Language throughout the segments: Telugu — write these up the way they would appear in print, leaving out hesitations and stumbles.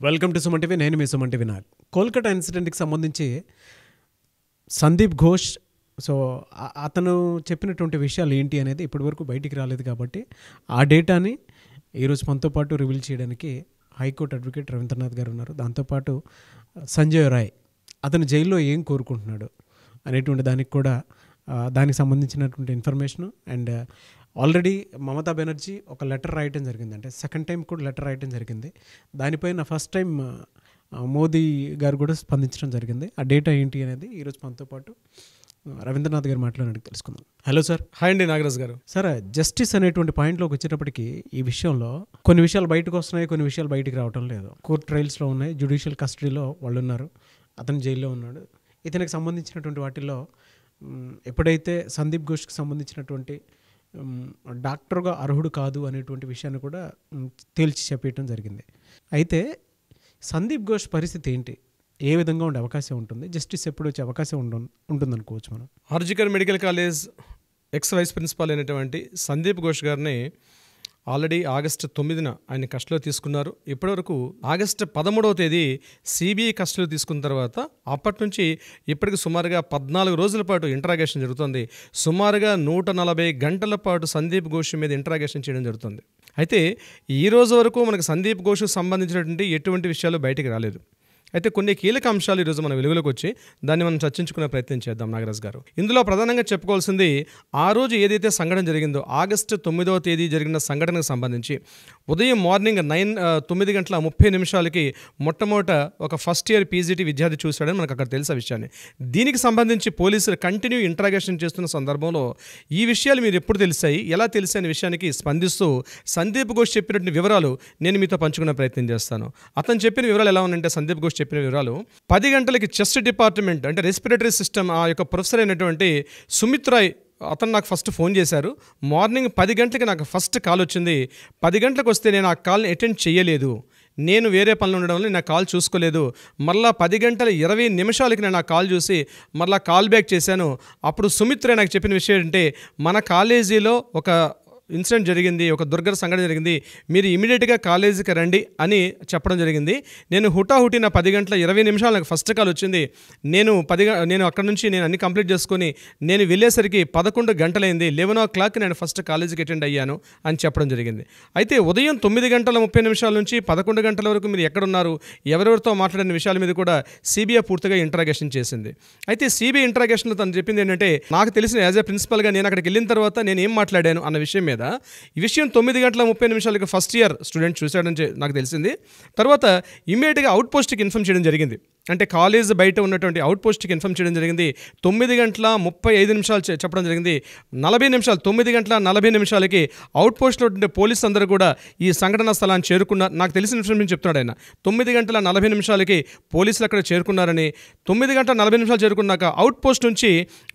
Welcome to Suman TV. నేను మీ సుమన్ టీవీ నాగ్. కోల్కతా ఇన్సిడెంట్కి సంబంధించి సందీప్ ఘోష్ అతను చెప్పినటువంటి విషయాలు ఏంటి అనేది ఇప్పటివరకు బయటికి రాలేదు. కాబట్టి ఆ డేటాని ఈరోజు మనతో పాటు రివీల్ చేయడానికి హైకోర్టు అడ్వకేట్ రవీంద్రనాథ్ గారు ఉన్నారు. దాంతోపాటు సంజయ్ రాయ్ అతను జైల్లో ఏం కోరుకుంటున్నాడు అనేటువంటి దానికి కూడా దానికి సంబంధించినటువంటి information and already Mamata Banerjee ఒక లెటర్ రాయటం జరిగింది, అంటే సెకండ్ టైం కూడా లెటర్ రాయటం జరిగింది. దానిపైన ఫస్ట్ టైం మోదీ గారు కూడా స్పందించడం జరిగింది. ఆ డేటా ఏంటి అనేది ఈరోజు మనతో పాటు రవీంద్రనాథ్ గారు మాట్లాడడానికి తెలుసుకుందాం. Hello sir. హాయ్ అండి నాగరాజ్ గారు. సార్, జస్టిస్ అనేటువంటి పాయింట్లోకి వచ్చేటప్పటికి ఈ విషయంలో కొన్ని విషయాలు బయటకు వస్తున్నాయి, కొన్ని విషయాలు బయటికి రావటం లేదు. కోర్ట్ ట్రయల్స్లో ఉన్నాయి, జ్యుడిషియల్ కస్టడీలో వాళ్ళు ఉన్నారు, అతను జైల్లో ఉన్నాడు. ఇతనికి సంబంధించినటువంటి వాటిల్లో ఎప్పుడైతే సందీప్ ఘోష్కి సంబంధించినటువంటి డాక్టర్గా అర్హుడు కాదు అనేటువంటి విషయాన్ని కూడా తేల్చి చెప్పేయటం జరిగింది. అయితే సందీప్ ఘోష్ పరిస్థితి ఏంటి, ఏ విధంగా ఉండే అవకాశం ఉంటుంది, జస్టిస్ ఎప్పుడు వచ్చే అవకాశం ఉంటుందనుకోవచ్చు మనం? RG Kar medical college ex vice principal అయినటువంటి సందీప్ ఘోష్ గారిని ఆల్రెడీ ఆగస్టు 9న ఆయన కస్టడీలో తీసుకున్నారు. ఇప్పటివరకు ఆగస్టు 13వ తేదీ సిబిఐ కస్టడీలో తీసుకున్న తర్వాత అప్పటి నుంచి ఇప్పటికి సుమారుగా 14 రోజుల పాటు ఇంటరాగేషన్ జరుగుతుంది. సుమారుగా 140 గంటల పాటు సందీప్ ఘోష్ మీద ఇంటరాగేషన్ చేయడం జరుగుతుంది. అయితే ఈ రోజు వరకు మనకు సందీప్ ఘోష్కు సంబంధించినటువంటి ఎటువంటి విషయాలు బయటికి రాలేదు. అయితే కొన్ని కీలక అంశాలు ఈరోజు మన వెలుగులోకి వచ్చి దాన్ని మనం చర్చించుకునే ప్రయత్నం చేద్దాం నాగరాజ్ గారు. ఇందులో ప్రధానంగా చెప్పుకోవాల్సింది ఆ రోజు ఏదైతే సంఘటన జరిగిందో ఆగస్టు 9వ తేదీ జరిగిన సంఘటనకు సంబంధించి ఉదయం మార్నింగ్ 9:30 మొట్టమొదట ఒక ఫస్ట్ ఇయర్ పీజీటీ విద్యార్థి చూశాడని మనకు అక్కడ తెలిసే విషయాన్ని. దీనికి సంబంధించి పోలీసులు కంటిన్యూ ఇంట్రాగేషన్ చేస్తున్న సందర్భంలో ఈ విషయాలు మీరు ఎప్పుడు తెలిసాయి, ఎలా తెలిసాయి అనే విషయానికి స్పందిస్తూ సందీప్ ఘోష్ చెప్పినటువంటి వివరాలు నేను మీతో పంచుకునే ప్రయత్నం చేస్తాను. అతను చెప్పిన వివరాలు ఎలా ఉన్నాయంటే సందీప్ ఘోష్ చెప్పిన వివరాలు 10 గంటలకి చెస్ట్ డిపార్ట్మెంట్ అంటే రెస్పిరేటరీ సిస్టమ్ ఆ యొక్క ప్రొఫెసర్ అయినటువంటి సుమిత్ రాయ్ అతను నాకు ఫస్ట్ ఫోన్ చేశారు. మార్నింగ్ 10 గంటలకి నాకు ఫస్ట్ కాల్ వచ్చింది. 10 గంటలకు వస్తే నేను ఆ కాల్ని అటెండ్ చేయలేదు, నేను వేరే పనులు ఉండడం వల్ల నేను ఆ కాల్ చూసుకోలేదు. మరలా 10:20 నేను ఆ కాల్ చూసి మరలా కాల్ బ్యాక్ చేశాను. అప్పుడు సుమిత్ రాయ్ నాకు చెప్పిన విషయం ఏంటంటే మన కాలేజీలో ఒక ఇన్సిడెంట్ జరిగింది, ఒక దుర్ఘట సంఘటన జరిగింది, మీరు ఇమీడియట్గా కాలేజీకి రండి అని చెప్పడం జరిగింది. నేను హుటాహుటి నా 10:20 నాకు ఫస్ట్ కాల్ వచ్చింది. నేను అక్కడ నుంచి నేను అన్ని కంప్లీట్ చేసుకొని నేను వెళ్ళేసరికి 11 గంటలైంది. 11 o'clock నేను ఫస్ట్ కాలేజీకి అటెండ్ అయ్యాను అని చెప్పడం జరిగింది. అయితే ఉదయం 9:30 నుంచి 11 గంటల వరకు మీరు ఎక్కడున్నారు, ఎవరెవరితో మాట్లాడిన విషయాల మీద కూడా సిబిఐ పూర్తిగా ఇంట్రాగేషన్ చేసింది. అయితే సిబిఐ ఇంట్రాగేషన్లో తను చెప్పింది ఏంటంటే నాకు తెలిసిన యాజ్ ఏ ప్రిన్సిపల్గా నేను అక్కడికి వెళ్ళిన తర్వాత నేను ఏం మాట్లాడాను అన్న విషయం మీద ఈ విషయం 9:30 ఫస్ట్ ఇయర్ స్టూడెంట్ చూశాడని నాకు తెలిసింది. తర్వాత ఇమ్మీడియట్గా అవుట్ పోస్ట్కి ఇన్ఫార్మ్ చేయడం జరిగింది, అంటే కాలేజ్ బయట ఉన్నటువంటి అవుట్ పోస్ట్కి ఇన్ఫార్మ్ చేయడం జరిగింది. 9:35 చెప్పడం జరిగింది. 9:40 అవుట్ పోస్ట్లో ఉండే పోలీసు అందరూ కూడా ఈ సంఘటన స్థలాన్ని చేరుకున్నారు. నాకు తెలిసిన ఇన్ఫర్మేషన్ చెప్తున్నాడు ఆయన. 9:40 పోలీసులు అక్కడ చేరుకున్నారని. 9:40 చేరుకున్నాక అవుట్ పోస్ట్ నుంచి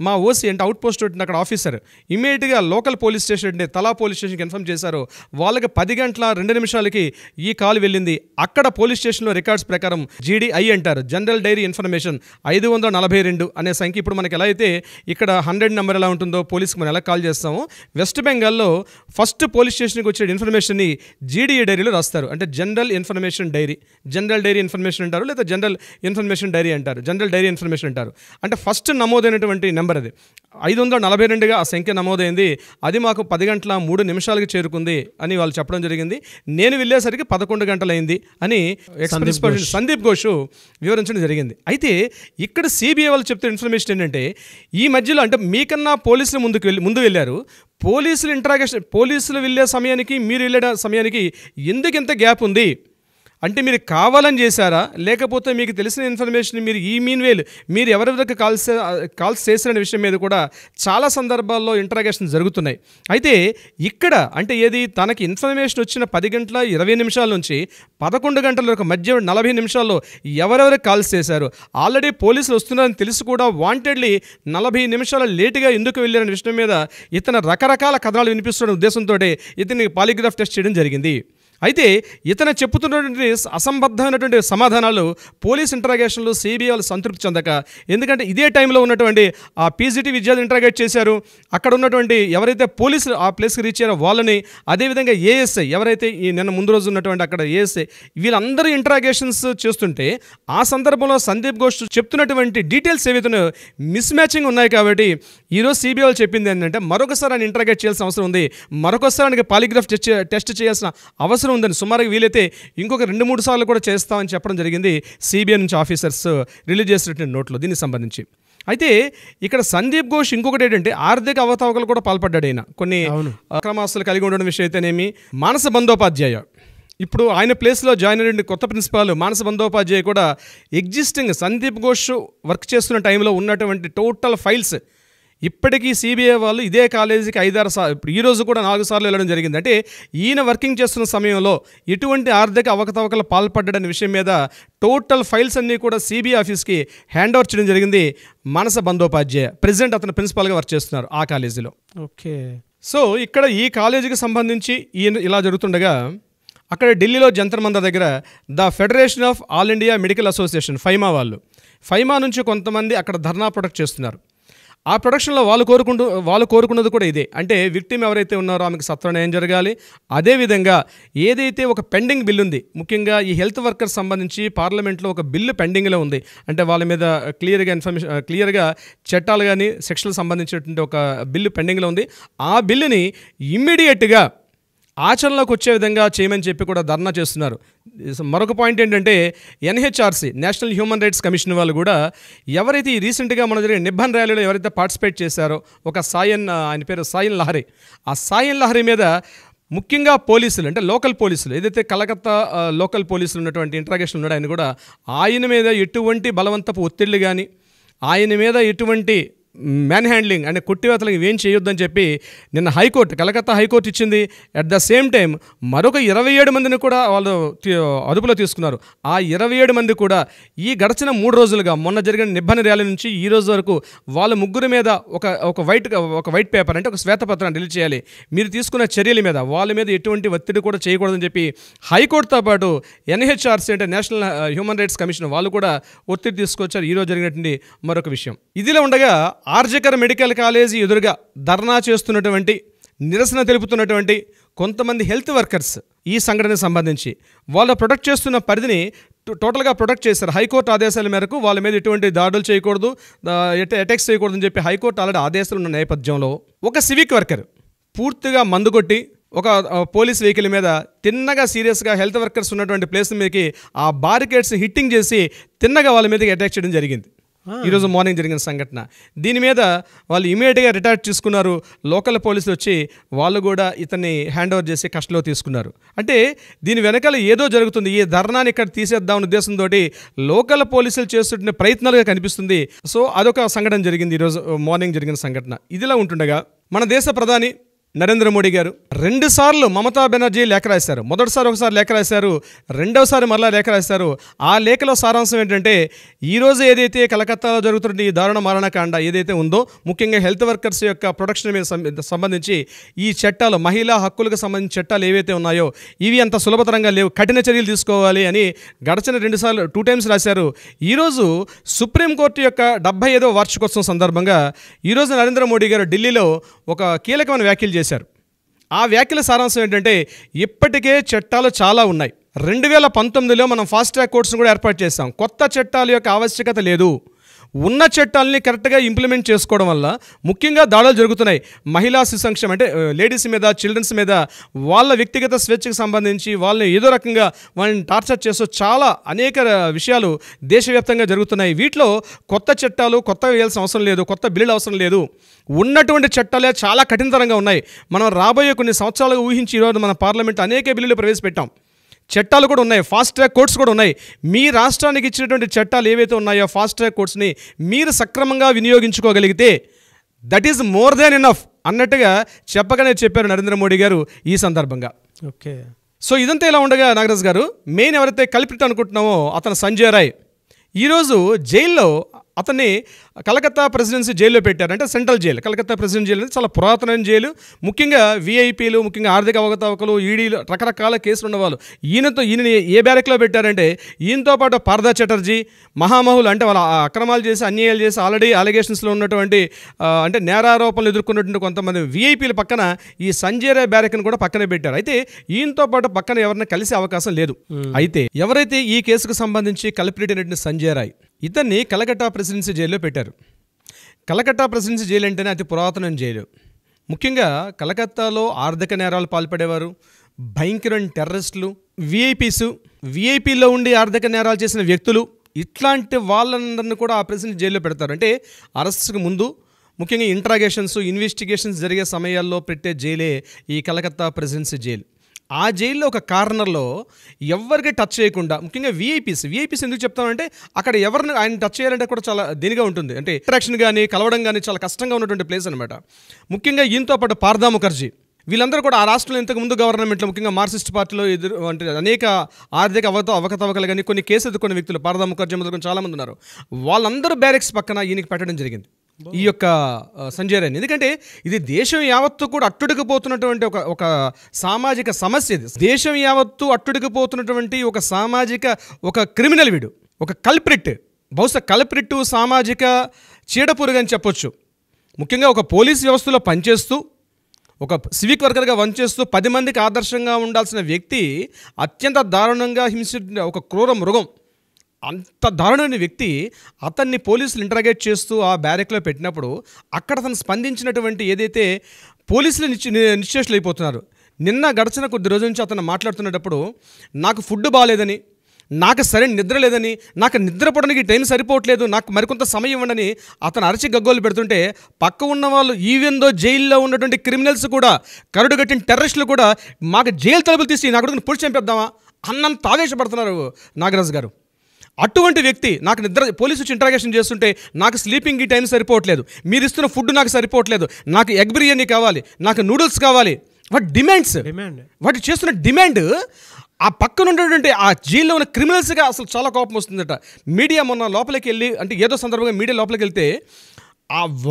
మా ఓసీ అంటే అవుట్ పోస్ట్ అక్కడ ఆఫీసర్ ఇమీడియట్గా లోకల్ పోలీస్ స్టేషన్ అంటే తలా పోలీస్ స్టేషన్కి ఇన్ఫార్మ్ చేశారు. వాళ్ళకి 10:02 ఈ కాల్ వెళ్ళింది. అక్కడ పోలీస్ స్టేషన్లో రికార్డ్స్ ప్రకారం GDI అంటారు, జనరల్ డైరీ ఇన్ఫర్మేషన్ 542 అనే సంఖ్య. ఇప్పుడు మనకి ఎలా అయితే ఇక్కడ 100 నెంబర్ ఎలా ఉంటుందో పోలీస్కి మనం ఎలా కాల్ చేస్తామో వెస్ట్ బెంగాల్లో ఫస్ట్ పోలీస్ స్టేషన్కి వచ్చే ఇన్ఫర్మేషన్ని GDI డైరీలో రాస్తారు, అంటే general information diary, general diary information అంటారు, లేదా జనరల్ ఇన్ఫర్మేషన్ డైరీ అంటారు, జనరల్ డైరీ ఇన్ఫర్మేషన్ అంటారు. అంటే ఫస్ట్ నమోదైనటువంటి నెంబర్ అది 542గా ఆ సంఖ్య నమోదైంది. అది మాకు 10:03 చేరుకుంది అని వాళ్ళు చెప్పడం జరిగింది. నేను వెళ్ళేసరికి 11 గంటలైంది అని సందీప్ ఘోష్ వివరించడం జరిగింది. అయితే ఇక్కడ సిబిఐ వాళ్ళు చెప్తున్న ఇన్ఫర్మేషన్ ఏంటంటే ఈ మధ్యలో అంటే మీకన్నా పోలీసులు ముందు వెళ్ళారు, పోలీసులు వెళ్ళే సమయానికి మీరు వెళ్ళే సమయానికి ఎందుకు ఎంత గ్యాప్ ఉంది, అంటే మీరు కావాలని చేశారా లేకపోతే మీకు తెలిసిన ఇన్ఫర్మేషన్ మీరు ఈ మీన్వేల్ మీరు ఎవరెవరికి కాల్స్ చేసిన విషయం మీద కూడా చాలా సందర్భాల్లో ఇంటరాగేషన్ జరుగుతున్నాయి. అయితే ఇక్కడ అంటే ఏది తనకి ఇన్ఫర్మేషన్ వచ్చిన 10:20 నుంచి 11 గంటల వరకు మధ్య 40 నిమిషాల్లో ఎవరెవరికి కాల్స్ చేశారు, ఆల్రెడీ పోలీసులు వస్తున్నారని తెలిసి కూడా వాంటెడ్లీ 40 నిమిషాలు లేటుగా ఎందుకు వెళ్ళారనే విషయం మీద ఇతను రకరకాల కథనాలు వినిపిస్తున్న ఉద్దేశంతో ఇతన్ని పాలిగ్రాఫ్ టెస్ట్ చేయడం జరిగింది. అయితే ఇతను చెప్పుతున్నటువంటి అసంబద్ధమైనటువంటి సమాధానాలు పోలీస్ ఇంటరాగేషన్లు సిబిఐ వాళ్ళు సంతృప్తి చెందక, ఎందుకంటే ఇదే టైంలో ఉన్నటువంటి ఆ పీజీటీ విద్యార్థులు ఇంటరాగేట్ చేశారు. అక్కడ ఉన్నటువంటి ఎవరైతే పోలీసులు ఆ ప్లేస్కి రీచ్ అయ్యారో వాళ్ళని, అదేవిధంగా ఏఎస్ఐ ఎవరైతే ఈ నిన్న ముందు రోజు ఉన్నటువంటి అక్కడ ఏఎస్ఐ, వీళ్ళందరూ ఇంటరాగేషన్స్ చేస్తుంటే ఆ సందర్భంలో సందీప్ ఘోష్ చెప్తున్నటువంటి డీటెయిల్స్ ఏవైతే మిస్ మ్యాచింగ్ ఉన్నాయి. కాబట్టి ఈరోజు సిబిఐ వాళ్ళు చెప్పింది ఏంటంటే మరొకసారి ఆయన ఇంటరాగేట్ చేయాల్సిన అవసరం ఉంది, మరొకసారి ఆయనకి పాలిగ్రాఫ్ టెస్ట్ చేయాల్సిన అవసరం ఉందని, సుమారుగా వీలైతే ఇంకొక 2-3 సార్లు కూడా చేస్తామని చెప్పడం జరిగింది సిబిఐ నుంచి ఆఫీసర్స్ రిలీజ్ చేసినటువంటి నోట్లో దీనికి సంబంధించి. అయితే ఇక్కడ సందీప్ ఘోష్ ఇంకొకటి ఏంటంటే ఆర్థిక అవకతవకలు కూడా పాల్పడ్డాడు. ఆయన కొన్ని అక్రమాస్తులు కలిగి ఉండడం విషయం అయితేనేమి, మానస బందోపాధ్యాయ ఇప్పుడు ఆయన ప్లేస్లో జాయిన్ అయిన కొత్త ప్రిన్సిపాల్ మానస బందోపాధ్యాయ కూడా ఎగ్జిస్టింగ్ సందీప్ ఘోష్ వర్క్ చేస్తున్న టైంలో ఉన్నటువంటి టోటల్ ఫైల్స్ ఇప్పటికీ సిబిఐ వాళ్ళు ఇదే కాలేజీకి 5-6 సార్లు, ఇప్పుడు ఈరోజు కూడా 4 సార్లు వెళ్ళడం జరిగింది. అంటే ఈయన వర్కింగ్ చేస్తున్న సమయంలో ఎటువంటి ఆర్థిక అవకతవకలు పాల్పడ్డని విషయం మీద టోటల్ ఫైల్స్ అన్నీ కూడా సిబిఐ ఆఫీస్కి హ్యాండ్ ఓవర్ చేయడం జరిగింది. మానస బందోపాధ్యాయ ప్రెసిడెంట్, అతను ప్రిన్సిపాల్గా వర్క్ చేస్తున్నారు ఆ కాలేజీలో. ఓకే. సో ఇక్కడ ఈ కాలేజీకి సంబంధించి ఈయన ఇలా జరుగుతుండగా అక్కడ ఢిల్లీలో జంతర్ మంతర్ దగ్గర the federation of all India medical association Faima వాళ్ళు, ఫైమా నుంచి కొంతమంది అక్కడ ధర్నా ప్రొడక్ట్ చేస్తున్నారు. ఆ ప్రొడక్షన్లో వాళ్ళు కోరుకున్నది కూడా ఇదే, అంటే విక్టిమ్ ఎవరైతే ఉన్నారో ఆమెకు సత్వన్యాయం జరగాలి. అదేవిధంగా ఏదైతే ఒక పెండింగ్ బిల్లు ఉంది, ముఖ్యంగా ఈ హెల్త్ వర్కర్స్ సంబంధించి పార్లమెంట్లో ఒక బిల్లు పెండింగ్లో ఉంది, అంటే వాళ్ళ మీద క్లియర్గా చట్టాలు కానీ సెక్షన్లకు సంబంధించినటువంటి ఒక బిల్లు పెండింగ్లో ఉంది. ఆ బిల్లుని ఇమ్మీడియట్గా ఆచరణలోకి వచ్చే విధంగా చేయమని చెప్పి కూడా ధర్నా చేస్తున్నారు. మరొక పాయింట్ ఏంటంటే NHRC national human rights commission వాళ్ళు కూడా ఎవరైతే ఈ రీసెంట్గా మన జరిగిన నిబ్బన్ ర్యాలీలో ఎవరైతే పార్టిసిపేట్ చేశారో ఒక ఆయన పేరు సాయన్ లహరి, ఆ సాయన్ లహరి మీద ముఖ్యంగా పోలీసులు, అంటే లోకల్ పోలీసులు, ఏదైతే కలకత్తా లోకల్ పోలీసులు ఉన్నటువంటి ఇంట్రాగేషన్ ఉన్నాడు, ఆయన కూడా ఆయన మీద ఎటువంటి బలవంతపు ఒత్తిళ్లు కానీ, ఆయన మీద ఎటువంటి మ్యాన్ హ్యాండ్లింగ్ అంటే కొట్టివేతలకు ఏం చేయొద్దని చెప్పి నిన్న కలకత్తా హైకోర్టు ఇచ్చింది. అట్ ద సేమ్ టైం మరొక 27 మందిని కూడా వాళ్ళు అదుపులో తీసుకున్నారు. ఆ 27 మంది కూడా ఈ గడిచిన 3 రోజులుగా మొన్న జరిగిన నిబ్బన్ ర్యాలీ నుంచి ఈ రోజు వరకు వాళ్ళ ముగ్గురు మీద ఒక వైట్ పేపర్, అంటే ఒక శ్వేతపత్రాన్ని రిలీజ్ చేయాలి, మీరు తీసుకున్న చర్యల మీద వాళ్ళ మీద ఎటువంటి ఒత్తిడి కూడా చేయకూడదని చెప్పి హైకోర్టుతో పాటు ఎన్హెచ్ఆర్సీ అంటే నేషనల్ హ్యూమన్ రైట్స్ కమిషన్ వాళ్ళు కూడా ఒత్తిడి తీసుకొచ్చారు. ఈరోజు జరిగినటువంటి మరొక విషయం ఇదిలా ఉండగా ఆర్జికర్ మెడికల్ కాలేజీ ఎదురుగా ధర్నా చేస్తున్నటువంటి, నిరసన తెలుపుతున్నటువంటి కొంతమంది హెల్త్ వర్కర్స్ ఈ సంఘటనకు సంబంధించి వాళ్ళు ప్రొటెక్ట్ చేస్తున్న పరిధిని టోటల్గా ప్రొటెక్ట్ చేశారు. హైకోర్టు ఆదేశాల మేరకు వాళ్ళ మీద ఎటువంటి దాడులు చేయకూడదు, అటాక్స్ చేయకూడదని చెప్పి హైకోర్టు ఆల్రెడీ ఆదేశాలు ఉన్న నేపథ్యంలో ఒక సివిక్ వర్కర్ పూర్తిగా మందు కొట్టి ఒక పోలీస్ వెహికల్ మీద తిన్నగా సీరియస్గా హెల్త్ వర్కర్స్ ఉన్నటువంటి ప్లేస్ మీదకి ఆ బారికేడ్స్ హిట్టింగ్ చేసి తిన్నగా వాళ్ళ మీదకి అటాక్ చేయడం జరిగింది. ఈరోజు మార్నింగ్ జరిగిన సంఘటన. దీని మీద వాళ్ళు ఇమీడియట్గా రిటార్ట్ తీసుకున్నారు. లోకల్ పోలీసులు వచ్చి వాళ్ళు కూడా ఇతన్ని హ్యాండ్ ఓవర్ చేసి కస్టడీలో తీసుకున్నారు. అంటే దీని వెనకాల ఏదో జరుగుతుంది. ఈ ధర్నాన్ని ఇక్కడ తీసేద్దామనే ఉద్దేశంతో లోకల్ పోలీసులు చేస్తున్న ప్రయత్నాలుగా కనిపిస్తుంది. సో అదొక సంఘటన జరిగింది ఈరోజు మార్నింగ్ జరిగిన సంఘటన. ఇదిలా ఉంటుండగా మన దేశ ప్రధాని నరేంద్ర మోడీ గారు 2 సార్లు మమతా బెనర్జీ లేఖ రాశారు. మొదటిసారి ఒకసారి లేఖ రాశారు, రెండవసారి మరలా లేఖ రాశారు. ఆ లేఖలో సారాంశం ఏంటంటే ఈరోజు ఏదైతే కలకత్తాలో జరుగుతున్న ఈ దారుణ మరణకాండ ఏదైతే ఉందో, ముఖ్యంగా హెల్త్ వర్కర్స్ యొక్క ప్రొటెక్షన్ మీద సంబంధించి ఈ చట్టాలు, మహిళా హక్కులకు సంబంధించిన చట్టాలు ఏవైతే ఉన్నాయో ఇవి అంత సులభతరంగా లేవు, కఠిన చర్యలు తీసుకోవాలి అని గడిచిన 2 టైమ్స్ రాశారు. ఈరోజు సుప్రీంకోర్టు యొక్క 75వ వార్షికోత్సవం సందర్భంగా ఈరోజు నరేంద్ర మోడీ గారు ఢిల్లీలో ఒక కీలకమైన వ్యాఖ్యలు చేశారు. ఆ వ్యాఖ్యల సారాంశం ఏంటంటే ఇప్పటికే చట్టాలు చాలా ఉన్నాయి. 2019లో మనం ఫాస్ట్ ట్రాక్ కోర్ట్స్ను కూడా ఏర్పాటు చేస్తాం. కొత్త చట్టాల యొక్క ఆవశ్యకత లేదు. ఉన్న చట్టాలని కరెక్ట్గా ఇంప్లిమెంట్ చేసుకోవడం వల్ల ముఖ్యంగా దాడులు జరుగుతున్నాయి. మహిళా శిశు సంక్షేమం అంటే లేడీస్ మీద, చిల్డ్రన్స్ మీద, వాళ్ళ వ్యక్తిగత స్వేచ్ఛకు సంబంధించి వాళ్ళని ఏదో రకంగా వాళ్ళని టార్చర్ చేస్తూ చాలా అనేక విషయాలు దేశవ్యాప్తంగా జరుగుతున్నాయి. వీటిలో కొత్త చట్టాలు కొత్తగా వేయాల్సిన అవసరం లేదు, కొత్త బిల్లులు అవసరం లేదు. ఉన్నటువంటి చట్టాలే చాలా కఠినతరంగా ఉన్నాయి. మనం రాబోయే కొన్ని సంవత్సరాలుగా ఊహించి ఈరోజు మన పార్లమెంట్ అనేక బిల్లులు ప్రవేశపెట్టాం. చట్టాలు కూడా ఉన్నాయి, ఫాస్ట్ ట్రాక్ కోర్ట్స్ కూడా ఉన్నాయి. మీ రాష్ట్రానికి ఇచ్చినటువంటి చట్టాలు ఏవైతే ఉన్నాయో ఫాస్ట్ ట్రాక్ కోర్ట్స్ని మీరు సక్రమంగా వినియోగించుకోగలిగితే that is more than enough అన్నట్టుగా చెప్పగానే చెప్పారు నరేంద్ర మోడీ గారు ఈ సందర్భంగా. ఓకే. సో ఇదంతా ఇలా ఉండగా నాగరాజ్ గారు మెయిన్ ఎవరైతే కల్పిట్ అనుకుంటున్నామో అతను సంజయ్ రాయ్ ఈరోజు జైల్లో అతన్ని కలకత్తా ప్రెసిడెన్సీ జైల్లో పెట్టారు. అంటే central jail. Calcutta presidency jail అనేది చాలా పురాతనమైన జైలు. ముఖ్యంగా వీఐపీలు, ముఖ్యంగా ఆర్థిక అవకతవకలు, ఈడీలు, రకరకాల కేసులు ఉన్నవాళ్ళు. ఈయనని ఏ బ్యారెక్లో పెట్టారంటే ఈయనతో పాటు పారదా చటర్జీ, మహామహులు అంటే వాళ్ళ అక్రమాలు చేసి అన్యాయాలు చేసి ఆల్రెడీ అలిగేషన్స్లో ఉన్నటువంటి అంటే నేరారోపణలు ఎదుర్కొన్నటువంటి కొంతమంది వీఐపీల పక్కన ఈ సంజయ్ రాయ్ బ్యారెక్ని కూడా పక్కనే పెట్టారు. అయితే ఈయనతో పాటు పక్కన ఎవరిని కలిసే అవకాశం లేదు. అయితే ఎవరైతే ఈ కేసుకు సంబంధించి కల్ప్రిట్ అయినటువంటి సంజయ్ రాయ్, ఇతన్ని కలకత్తా ప్రెసిడెన్సీ జైల్లో పెట్టారు. కలకత్తా ప్రెసిడెన్సీ జైలు అంటేనే అతి పురాతనమైన జైలు. ముఖ్యంగా కలకత్తాలో ఆర్థిక నేరాలు పాల్పడేవారు, భయంకరమైన టెర్రరిస్టులు, వీఐపీలో ఉండి ఆర్థిక నేరాలు చేసిన వ్యక్తులు, ఇట్లాంటి వాళ్ళందరినీ కూడా ఆ ప్రెసిడెన్సీ జైల్లో పెడతారు. అంటే అరెస్ట్కి ముందు ముఖ్యంగా ఇంట్రాగేషన్స్, ఇన్వెస్టిగేషన్స్ జరిగే సమయాల్లో పెట్టే జైలే ఈ కలకత్తా ప్రెసిడెన్సీ జైలు. ఆ జైల్లో ఒక కార్నర్లో ఎవరికి టచ్ చేయకుండా, ముఖ్యంగా వీఐపీస్ ఎందుకు చెప్తామంటే అక్కడ ఎవరిని ఆయన టచ్ చేయాలంటే కూడా చాలా దీనిగా ఉంటుంది. అంటే ఇంటరాక్షన్ కానీ కలవడం కానీ చాలా కష్టంగా ఉన్నటువంటి ప్లేస్ అనమాట. ముఖ్యంగా ఈయనతో పాటు పారదా ముఖర్జీ, వీళ్ళందరూ కూడా ఆ రాష్ట్రంలో ఇంతకుముందు గవర్నమెంట్లో ముఖ్యంగా మార్క్సిస్ట్ పార్టీలో అంటే అనేక ఆర్థిక అవకతవకలు కానీ కొన్ని కేసు ఎదుర్కొన్న వ్యక్తులు, పారదా ముఖర్జీ మొదలుకొని చాలామంది ఉన్నారు. వాళ్ళందరూ బ్యారెక్స్ పక్కన ఈయనకి పెట్టడం జరిగింది ఈ యొక్క సంజయ్ రాయ్ని. ఎందుకంటే ఇది దేశం యావత్తు కూడా అట్టుడికిపోతున్నటువంటి ఒక సామాజిక సమస్య. ఇది దేశం యావత్తు అట్టుడికిపోతున్నటువంటి ఒక సామాజిక క్రిమినల్ వీడు, ఒక కల్ప్రిట్. బహుశా కల్ప్రిట్ సామాజిక చీడపురుగు అని చెప్పొచ్చు. ముఖ్యంగా ఒక పోలీస్ వ్యవస్థలో పనిచేస్తూ ఒక సివిక్ వర్కర్గా పనిచేస్తూ 10 మందికి ఆదర్శంగా ఉండాల్సిన వ్యక్తి అత్యంత దారుణంగా ఒక క్రూర మృగం, అంత దారుణమైన వ్యక్తి అతన్ని పోలీసులు ఇంటరాగేట్ చేస్తూ ఆ బ్యారెక్లో పెట్టినప్పుడు అక్కడ అతను స్పందించినటువంటి ఏదైతే పోలీసులు నిశ్చేష్లు అయిపోతున్నారు. నిన్న గడిచిన కొద్ది రోజుల నుంచి అతను మాట్లాడుతున్నప్పుడు నాకు ఫుడ్ బాగాలేదని, నాకు సరైన నిద్ర లేదని, నాకు నిద్రపోవడానికి టైం సరిపోవట్లేదు, నాకు మరికొంత సమయం ఇవ్వండి అతను అరచి గగ్గోలు పెడుతుంటే పక్క ఉన్న వాళ్ళు ఈవెన్ దో జైల్లో ఉన్నటువంటి క్రిమినల్స్ కూడా, కరుడు కట్టిన టెర్రరిస్టులు కూడా మాకు జైలు తలుపులు తీసి నా కొడుకుని పొడి చంపేద్దామా అన్నంత ఆవేశపడుతున్నారు నాగరాజు గారు. అటువంటి వ్యక్తి నాకు పోలీసు వచ్చి ఇంటరాగేషన్ చేస్తుంటే నాకు స్లీపింగ్ టైం సరిపోవట్లేదు, మీరు ఇస్తున్న ఫుడ్ నాకు సరిపోవట్లేదు, నాకు ఎగ్ బిర్యానీ కావాలి, నాకు నూడిల్స్ కావాలి, వాటి చేస్తున్న డిమాండ్ ఆ పక్కన ఉన్నటువంటి ఆ జైల్లో ఉన్న క్రిమినల్స్గా అసలు చాలా కోపం వస్తుందట. మీడియా మొన్న లోపలికి వెళ్ళి, అంటే ఏదో సందర్భంగా మీడియా లోపలికి వెళ్తే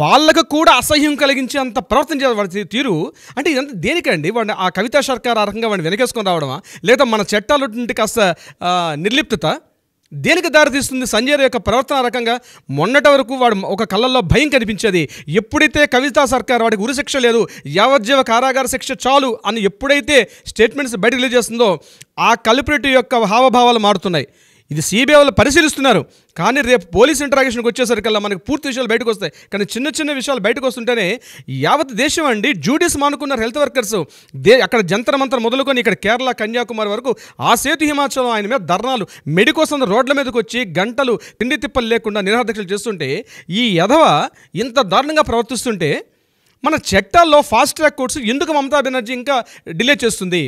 వాళ్ళకు కూడా అసహ్యం కలిగించే అంత ప్రవర్తన చేయాలి వాడి తీరు. అంటే ఇదంతా దేనికండి? వాడిని ఆ కవితా సర్కార్ ఆ రకంగా వాడిని వెనకేసుకొని రావడమా, లేదా మన చట్టాలు కాస్త నిర్లిప్తత దేనికి దారితీస్తుంది? సంజయ్ రాయ్ యొక్క ప్రవర్తన రకంగా మొన్నటి వరకు వాడు ఒక కళ్ళల్లో భయం కనిపించేది. ఎప్పుడైతే కవితా సర్కార్ వాడికి ఉరిశిక్ష లేదు, యావజ్జీవ కారాగార శిక్ష చాలు అని ఎప్పుడైతే స్టేట్మెంట్స్ బయట రిలీజ్ చేస్తుందో ఆ కల్ప్రిట్ యొక్క హావభావాలు మారుతున్నాయి. ఇది సిబిఐ వాళ్ళు పరిశీలిస్తున్నారు, కానీ రేపు పోలీస్ ఇంటరాగేషన్కి వచ్చేసరికల్లా మనకు పూర్తి విషయాలు బయటకు వస్తాయి. కానీ చిన్న చిన్న విషయాలు బయటకు వస్తుంటేనే యావత్ దేశం అండి డ్యూటీస్ మానుకున్నారు హెల్త్ వర్కర్స్. అక్కడ జంతర్ మంతర్ మొదలుకొని ఇక్కడ కేరళ కన్యాకుమారి వరకు ఆ సేతు హిమాచలం ఆయన మీద ధర్నాలు, మెడికోసం రోడ్ల మీదకి వచ్చి గంటలు తిండి తిప్పలు లేకుండా నిరాదీక్షలు చేస్తుంటే ఈ యధవ ఇంత దారుణంగా ప్రవర్తిస్తుంటే మన చట్టాల్లో ఫాస్ట్ ట్రాక్ కోర్ట్స్ ఎందుకు మమతా బెనర్జీ ఇంకా డిలే చేస్తుంది?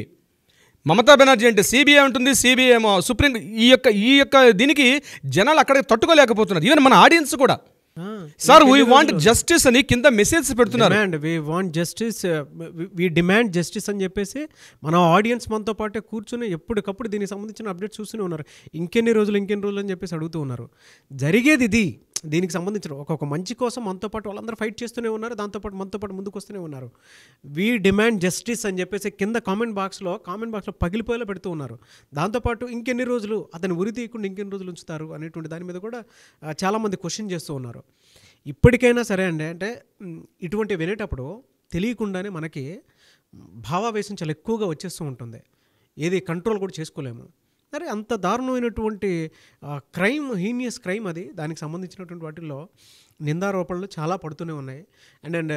మమతా బెనర్జీ అంటే సిబిఐ ఉంటుంది, సిబిఐ ఏమో సుప్రీం. ఈ యొక్క దీనికి జనాలు అక్కడికి తట్టుకోలేకపోతున్నారు. ఈవెన్ మన ఆడియన్స్ కూడా సార్ వీ వాంట్ జస్టిస్ అని కింద మెసేజ్ పెడుతున్నారు. We want justice, we demand justice అని చెప్పేసి మన ఆడియన్స్ మనతో పాటే కూర్చొని ఎప్పటికప్పుడు దీనికి సంబంధించిన అప్డేట్స్ చూస్తూనే ఉన్నారు. ఇంకెన్ని రోజులు అని చెప్పేసి అడుగుతూ ఉన్నారు. జరిగేది ఇది. దీనికి సంబంధించిన ఒక మంచి కోసం మనతో పాటు వాళ్ళందరూ ఫైట్ చేస్తూనే ఉన్నారు, దాంతోపాటు మనతో పాటు ముందుకు వస్తూనే ఉన్నారు. వీ డిమాండ్ జస్టిస్ అని చెప్పేసి కింద కామెంట్ బాక్స్లో పగిలిపోయేలా పెడుతూ ఉన్నారు. దాంతోపాటు ఇంకెన్ని రోజులు అతను ఉరి తీయకుండా ఇంకెన్ని రోజులు ఉంచుతారు అనేటువంటి దాని మీద కూడా చాలామంది క్వశ్చన్ చేస్తూ ఉన్నారు. ఇప్పటికైనా సరే అండి, అంటే ఇటువంటి వినేటప్పుడు తెలియకుండానే మనకి భావావేశం చాలా ఎక్కువగా వచ్చేస్తూ ఉంటుంది. ఏది కంట్రోల్ కూడా చేసుకోలేము. అరే అంత దారుణమైనటువంటి క్రైమ్, హీనియస్ క్రైమ్ అది. దానికి సంబంధించినటువంటి వాటిల్లో నిందారోపణలు చాలా పడుతూనే ఉన్నాయి. అండ్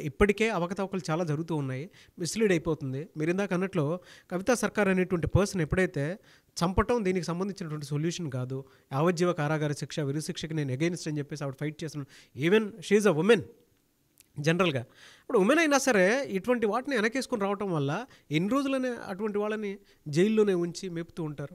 ఇప్పటికే అవకతవకలు చాలా జరుగుతూ ఉన్నాయి. మిస్లీడ్ అయిపోతుంది. మీరు ఇందాక అన్నట్లు కవితా సర్కార్ అనేటువంటి పర్సన్ ఎప్పుడైతే చంపటం దీనికి సంబంధించినటువంటి సొల్యూషన్ కాదు, యావజ్జీవ కారాగార శిక్ష, విరుశిక్షకి నేను అగెయిన్స్ట్ అని చెప్పేసి ఆవిడ ఫైట్ చేస్తున్నాను. Even she is a women జనరల్గా. ఇప్పుడు ఉమెన్ అయినా సరే ఇటువంటి వాటిని వెనకేసుకొని రావటం వల్ల ఎన్ని రోజులనే అటువంటి వాళ్ళని జైల్లోనే ఉంచి మేపుతూ ఉంటారు.